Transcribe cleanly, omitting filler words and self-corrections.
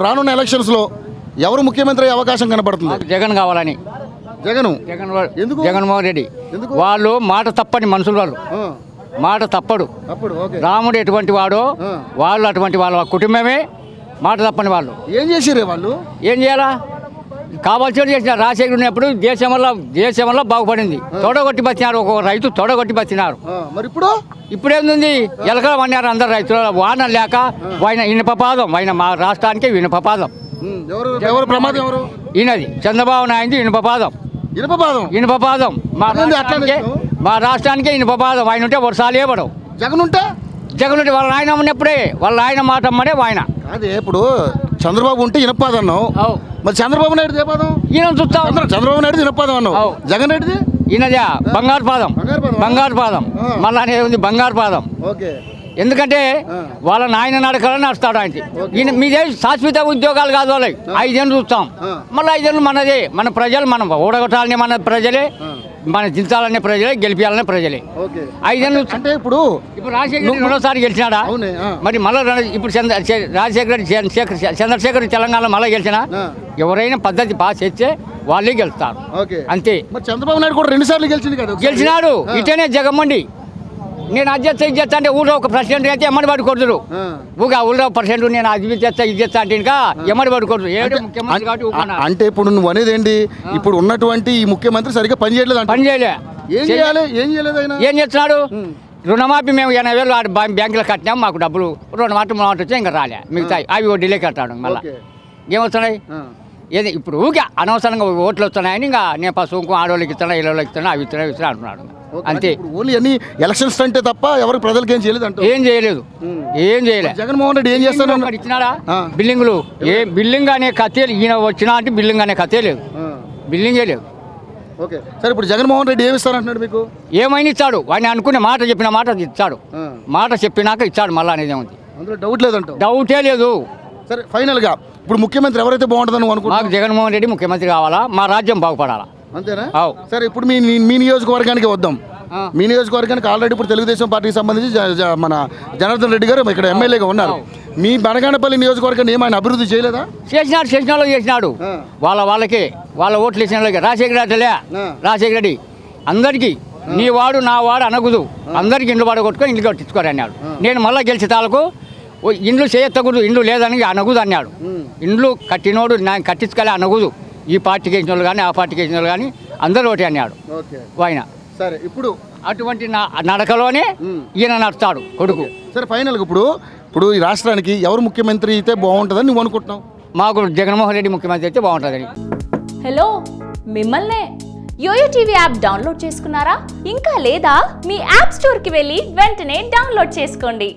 రానున్న ఎలక్షన్స్ లో ఎవరు ముఖ్యమంత్రి అయ్యే అవకాశం కనబడుతుంది? జగన్ కావాలని. జగన్మోహన్ రెడ్డి వాళ్ళు మాట తప్పని మనుషులు, వాళ్ళు మాట తప్పడు. రాముడు ఎటువంటి వాడో వాళ్ళు అటువంటి వాళ్ళ కుటుంబమే మాట తప్పని వాళ్ళు. ఏం చేసిరే వాళ్ళు? ఏం చేయాలా? కావాల్సిన చేసిన రాజశేఖర్ ఉన్నప్పుడు దేశం వల్ల బాగుపడింది. తొడగొట్టి బతినారు, ఒక రైతు తొడగొట్టి బతినారు. మరి ఇప్పుడేముంది? ఎలకల పడినారు అందరు రైతులు. వాన లేక ఆయన ఇనుపపాదం, ఆయన మా రాష్ట్రానికి ఇనుపపాదం. ఈయనది చంద్రబాబు నాయుడు ఇనుపపాదం. మా రాష్ట్రానికే ఇనుపపాదం. ఆయన ఉంటే వర్షాలే పడవు. జగన్ ఉంటే వాళ్ళ ఆయన ఉన్నప్పుడే వాళ్ళ ఆయన మాట అమ్మడే ఆయన. అదే ఇప్పుడు చంద్రబాబు ఉంటే ఇనపపాదం అన్నావు, మరి చంద్రబాబు నాయుడు ఏ పాదం? ఈయన చూస్తాం. చంద్రబాబు నాయుడు ఇనపపాదం అన్నావు, జగన్ రెడ్డిది ఈయనదే బంగారు పాదం. మళ్ళీ అనేది ఉంది బంగారు పాదం. ఎందుకంటే వాళ్ళ నాయన నడకలని నడుస్తాడు ఆయన. ఈయన మీదే శాశ్వత ఉద్యోగాలు కాదు వాళ్ళకి. 5 ఏళ్ళు చూస్తాం, మళ్ళీ 5 ఏళ్ళు మనదే. మన ప్రజలు మనం ఓడగొట్టాలని మన ప్రజలే, మన దించాలనే ప్రజలే, గెలిపించాలనే ప్రజలే. 5 ఏళ్ళు అంటే ఇప్పుడు రాజశేఖర్ రెడ్డి 2వ గెలిచినాడా? మరి మళ్ళీ ఇప్పుడు రాజశేఖర్ రెడ్డి చంద్రశేఖర్ తెలంగాణలో మళ్ళీ గెలిచినా ఎవరైనా పద్ధతి బాగా చేస్తే వాళ్ళే గెలుస్తారు అంతే. చంద్రబాబు నాయుడు కూడా 2 సార్లు గెలిచినాడు. ఇటనే జగన్మోహన్. నేను అది చేస్తా అంటే ఊళ్ళో ఒక ప్రెసిడెంట్ అయితే ఎమ్మడి పడుకోరు. ఊళ్ళో ప్రెసిడెంట్ నేను అది చేస్తా ఇది చేస్తా అంటే ఇంకా ఎమ్మడి పడుకోరు. అంటే ఇప్పుడు నువ్వు అనేది ఏంటి? ఇప్పుడు ఉన్నటువంటి ఈ ముఖ్యమంత్రి సరిగ్గా పని చేయలేదు. ఏం చేస్తున్నాడు? రుణమాఫీ మేము 80,000 బ్యాంకులో కట్టినాం, మాకు డబ్బులు రుణమాఫీ వచ్చా ఇంకా రాలే. మిగతా అవి వడ్డీలే కట్టాడు. మళ్ళీ ఏమొస్తున్నాయి? ఏది ఇప్పుడు ఊకే అనవసరంగా ఓట్లు వస్తున్నాయని ఇంకా నేను పశువుకు ఆడవాళ్ళకి ఇస్తున్నా, ఇళ్ళకి ఇస్తున్నా, అవి ఇస్తున్నా అంటున్నాడు అంతే. ఓన్లీ అన్ని ఎలక్షన్స్ అంటే తప్ప ఎవరు ప్రజలకు ఏం చేయలేదు. ఏం చేయలేదు. జగన్మోహన్ రెడ్డి ఏం చేస్తాడు? ఇచ్చినారా బిల్డింగులు? ఏ బిల్డింగ్ అనే కథే ఈయన వచ్చినా అంటే బిల్డింగ్ అనే కథే లేదు, బిల్డింగే లేదు. ఓకే సరే, ఇప్పుడు జగన్మోహన్ రెడ్డి ఏమి ఇస్తారంటున్నాడు మీకు? ఏమైనా ఇస్తాడు. వాడిని అనుకునే మాట చెప్పిన మాట ఇస్తాడు. మాట చెప్పినాక ఇస్తాడు మళ్ళీ అనేది ఏముంది, అందులో డౌట్ లేదంట? డౌటే లేదు. సరే ఫైనల్గా ఇప్పుడు ముఖ్యమంత్రి ఎవరైతే బాగుంటుందని అనుకుంటున్నాను? మాకు జగన్మోహన్ రెడ్డి ముఖ్యమంత్రి కావాలా, మా రాజ్యం బాగుపడాలా. అంతేనా? సరే, ఇప్పుడు మీ నియోజకవర్గానికి వద్దాం. మీ నియోజకవర్గానికి ఆల్రెడీ ఇప్పుడు తెలుగుదేశం పార్టీకి సంబంధించి మన జనార్దన్ రెడ్డి గారు ఇక్కడ ఎమ్మెల్యేగా ఉన్నారు. మీ బనగానపల్లి నియోజకవర్గాన్ని ఏమైనా అభివృద్ధి చేయలేదా? చేసినాడు. వాళ్ళకి వాళ్ళ ఓట్లు వేసిన వాళ్ళకి. రాజశేఖర రెడ్డి అందరికీ నీ వాడు నా వాడు అనగుదు, అందరికీ ఇండ్లు పడగొట్టుకొని ఇండ్లు కట్టించుకోరు అన్నాడు. నేను మళ్ళీ గెలిచే తాలకు ఇండ్లు చేయత్తకూడదు, ఇండ్లు లేదని అనగుదు అన్నాడు. ఇండ్లు కట్టినోడు నేను కట్టించుకోలే అనగుదు. ఈ పార్టీకి వేసిన వాళ్ళు కానీ ఆ పార్టీకి వేసిన వాళ్ళు కానీ అందరూ ఒకటి అన్నాడు ఆయన. సరే, ఇప్పుడు అటువంటి నడకలోనే ఈయన నడుస్తాడు కొడుకు. సరే ఫైనల్గా ఇప్పుడు ఈ రాష్ట్రానికి ఎవరు ముఖ్యమంత్రి అయితే బాగుంటుందని నువ్వు అనుకుంటున్నావు? మాకు జగన్మోహన్ రెడ్డి ముఖ్యమంత్రి అయితే బాగుంటుందని. హలో, మిమ్మల్నే యోయో టీవీ యాప్ డౌన్లోడ్ చేసుకున్నారా? ఇంకా లేదా? మీ యాప్ స్టోర్కి వెళ్ళి వెంటనే డౌన్లోడ్ చేసుకోండి.